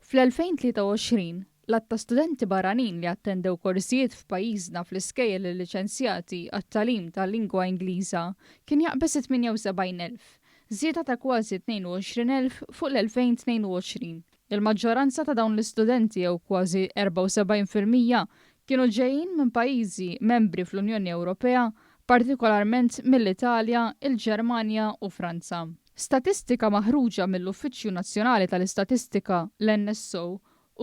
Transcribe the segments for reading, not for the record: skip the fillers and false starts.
Fl-2023, l-att ta' studenti barranin li attendew korsijiet f'pajjiżna fl-iskejjel il-liċenzjati għat-tagħlim tal-lingwa Ingliża kien jaqbes 78,000, żieda ta' kważi 22,000 fuq l-2022. Il-maġġoranza ta' dawn l-istudenti jew kważi 74% kienu ġejjin minn pajjiżi membri fl-Unjoni Ewropea, partikolarment mill-Italja, il-Ġermanja u Franza. Statistika maħruġa mill-Uffiċċju Nazzjonali tal-Istatistika l-NSO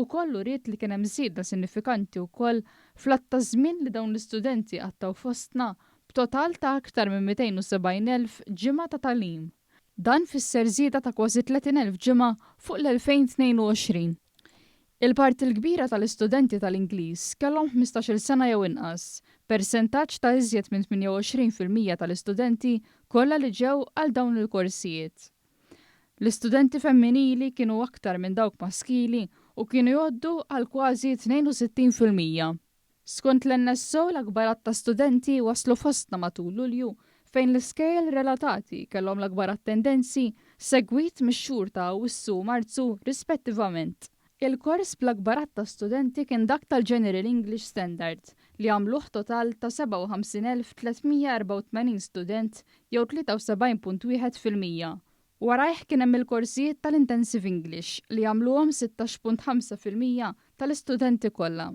ukoll uriet li kien hemm żieda sinifikanti wkoll fl-att ta' żmien li dawn l-istudenti għattaw fostna b'total ta' aktar minn 270,000 ġimgħa ta' tagħlim. Dan fisser żieda ta' kważi 30,000 ġimgħa fuq l-2022. Il-parti l-kbira tal-istudenti tal-Ingliż kellhom 15-il sena jew inqas, persentaġġ ta' iżjed minn 28% tal-istudenti kollha li ġew għal dawn il-korsijiet. L-istudenti femminili kienu aktar minn dawk maskili u kienu jgħoddu għal kważi 62%. Skont l-NSO l-akbar ta' studenti waslu fostna matul Lulju fejn l-iskejjel relatati kellhom l-akbar tendenzi segwit mix-xhur ta' Awwissu u Marzu rispettivament. Il-kors bl-akbar ta' studenti kien dak tal-General English Standard li għamluh total ta' 57,384 student jew 73.1%. Warajh kien hemm il-korsijiet tal-Intensive English li għamluhom 16.5% tal-istudenti kollha.